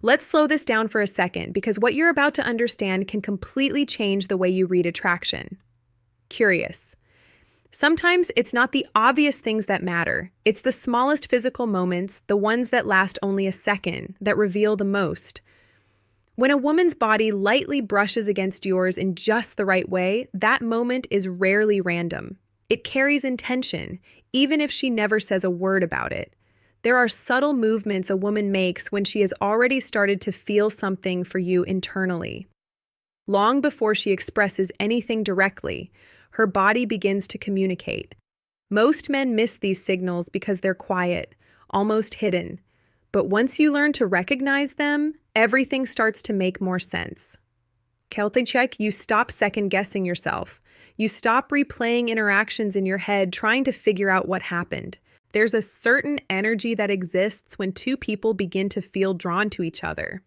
Let's slow this down for a second because what you're about to understand can completely change the way you read attraction. Curious. Sometimes it's not the obvious things that matter. It's the smallest physical moments, the ones that last only a second, that reveal the most. When a woman's body lightly brushes against yours in just the right way, that moment is rarely random. It carries intention, even if she never says a word about it. There are subtle movements a woman makes when she has already started to feel something for you internally. Long before she expresses anything directly, her body begins to communicate. Most men miss these signals because they're quiet, almost hidden. But once you learn to recognize them, everything starts to make more sense. Keltychek, you stop second-guessing yourself. You stop replaying interactions in your head trying to figure out what happened. There's a certain energy that exists when two people begin to feel drawn to each other.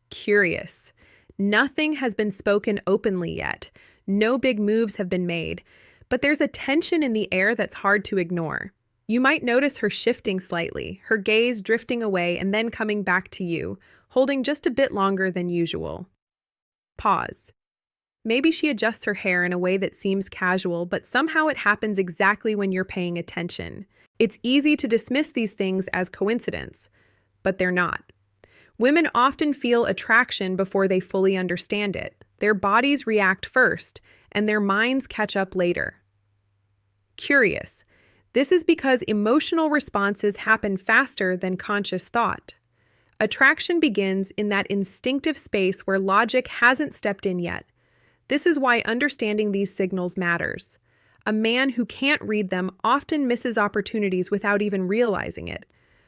Curious. Nothing has been spoken openly yet. No big moves have been made. But there's a tension in the air that's hard to ignore. You might notice her shifting slightly, her gaze drifting away and then coming back to you, holding just a bit longer than usual. Pause. Maybe she adjusts her hair in a way that seems casual, but somehow it happens exactly when you're paying attention. It's easy to dismiss these things as coincidence, but they're not. Women often feel attraction before they fully understand it. Their bodies react first, and their minds catch up later. Curious. This is because emotional responses happen faster than conscious thought. Attraction begins in that instinctive space where logic hasn't stepped in yet. This is why understanding these signals matters. A man who can't read them often misses opportunities without even realizing it.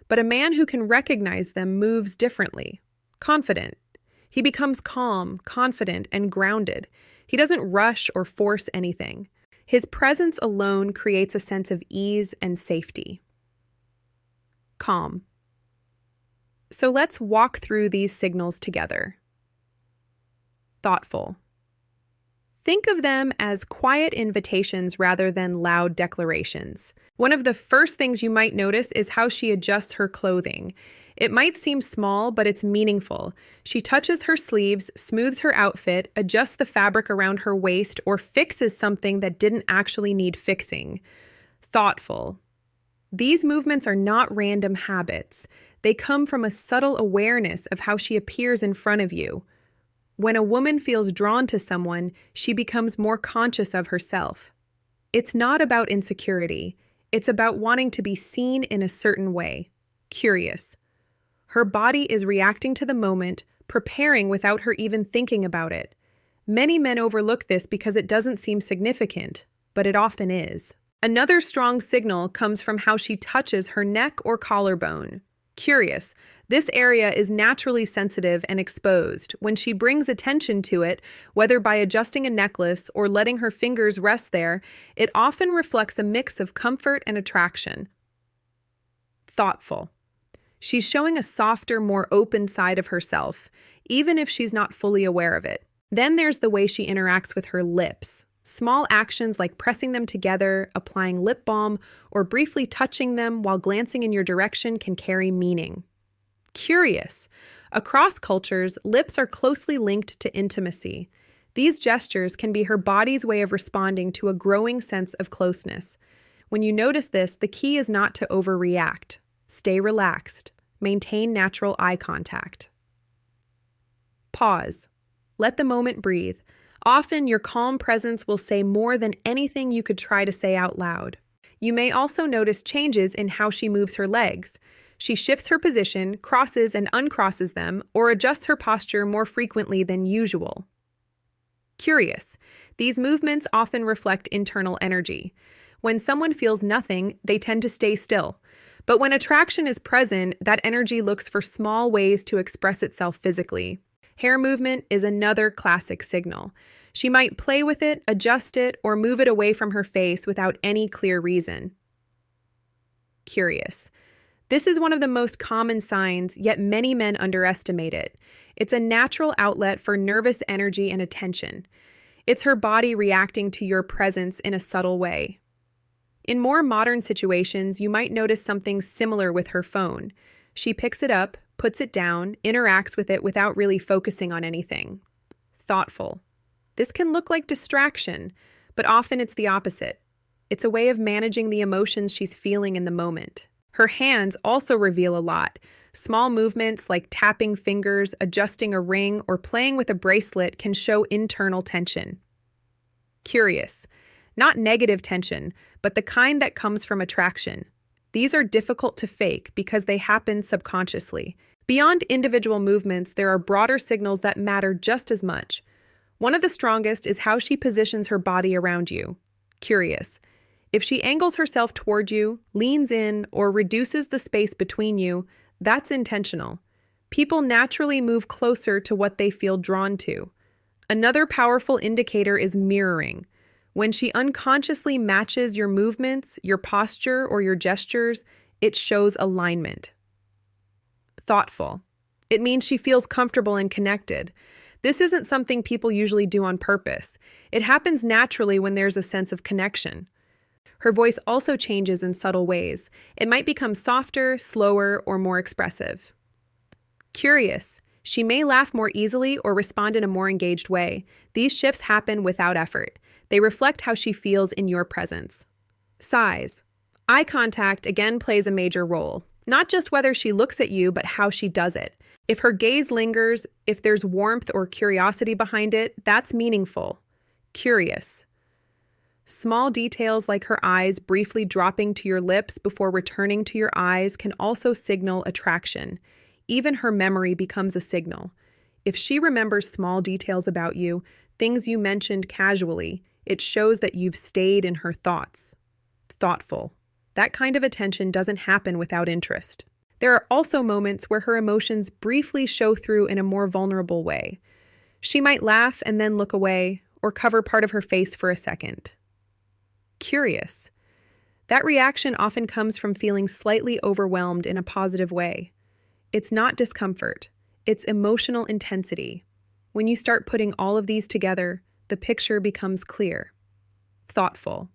But a man who can recognize them moves differently. Confident. He becomes calm, confident, and grounded. He doesn't rush or force anything. His presence alone creates a sense of ease and safety. Calm. So let's walk through these signals together. Thoughtful. Think of them as quiet invitations rather than loud declarations. One of the first things you might notice is how she adjusts her clothing. It might seem small, but it's meaningful. She touches her sleeves, smooths her outfit, adjusts the fabric around her waist, or fixes something that didn't actually need fixing. Thoughtful. These movements are not random habits. They come from a subtle awareness of how she appears in front of you. When a woman feels drawn to someone, she becomes more conscious of herself. It's not about insecurity. It's about wanting to be seen in a certain way. Curious. Her body is reacting to the moment, preparing without her even thinking about it. Many men overlook this because it doesn't seem significant, but it often is. Another strong signal comes from how she touches her neck or collarbone. Curious. This area is naturally sensitive and exposed. When she brings attention to it, whether by adjusting a necklace or letting her fingers rest there, it often reflects a mix of comfort and attraction. Thoughtful. She's showing a softer, more open side of herself, even if she's not fully aware of it. Then there's the way she interacts with her lips. Small actions like pressing them together, applying lip balm, or briefly touching them while glancing in your direction can carry meaning. Curious. Across cultures, lips are closely linked to intimacy. These gestures can be her body's way of responding to a growing sense of closeness. When you notice this, the key is not to overreact. Stay relaxed. Maintain natural eye contact. Pause. Let the moment breathe. Often, your calm presence will say more than anything you could try to say out loud. You may also notice changes in how she moves her legs. She shifts her position, crosses and uncrosses them, or adjusts her posture more frequently than usual. Curious. These movements often reflect internal energy. When someone feels nothing, they tend to stay still. But when attraction is present, that energy looks for small ways to express itself physically. Hair movement is another classic signal. She might play with it, adjust it, or move it away from her face without any clear reason. Curious. This is one of the most common signs, yet many men underestimate it. It's a natural outlet for nervous energy and attention. It's her body reacting to your presence in a subtle way. In more modern situations, you might notice something similar with her phone. She picks it up, puts it down, interacts with it without really focusing on anything. Thoughtful. This can look like distraction, but often it's the opposite. It's a way of managing the emotions she's feeling in the moment. Her hands also reveal a lot. Small movements like tapping fingers, adjusting a ring, or playing with a bracelet can show internal tension. Curious. Not negative tension, but the kind that comes from attraction. These are difficult to fake because they happen subconsciously. Beyond individual movements, there are broader signals that matter just as much. One of the strongest is how she positions her body around you. Curious. If she angles herself toward you, leans in, or reduces the space between you, that's intentional. People naturally move closer to what they feel drawn to. Another powerful indicator is mirroring. When she unconsciously matches your movements, your posture, or your gestures, it shows alignment. Thoughtful. It means she feels comfortable and connected. This isn't something people usually do on purpose. It happens naturally when there's a sense of connection. Her voice also changes in subtle ways. It might become softer, slower, or more expressive. Curious. She may laugh more easily or respond in a more engaged way. These shifts happen without effort. They reflect how she feels in your presence. Size. Eye contact again plays a major role. Not just whether she looks at you, but how she does it. If her gaze lingers, if there's warmth or curiosity behind it, that's meaningful. Curious. Small details like her eyes briefly dropping to your lips before returning to your eyes can also signal attraction. Even her memory becomes a signal. If she remembers small details about you, things you mentioned casually, it shows that you've stayed in her thoughts. Thoughtful. That kind of attention doesn't happen without interest. There are also moments where her emotions briefly show through in a more vulnerable way. She might laugh and then look away, or cover part of her face for a second. Curious. That reaction often comes from feeling slightly overwhelmed in a positive way. It's not discomfort. It's emotional intensity. When you start putting all of these together, the picture becomes clear. Thoughtful.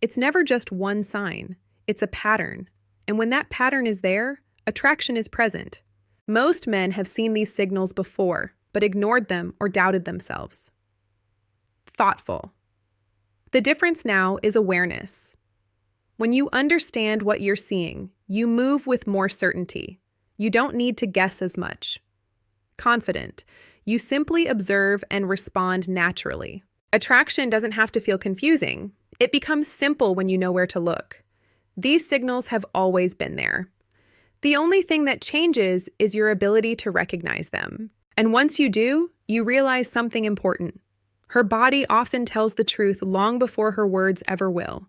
It's never just one sign. It's a pattern. And when that pattern is there, attraction is present. Most men have seen these signals before, but ignored them or doubted themselves. Thoughtful. The difference now is awareness. When you understand what you're seeing, you move with more certainty. You don't need to guess as much. Confident. You simply observe and respond naturally. Attraction doesn't have to feel confusing. It becomes simple when you know where to look. These signals have always been there. The only thing that changes is your ability to recognize them. And once you do, you realize something important. Her body often tells the truth long before her words ever will.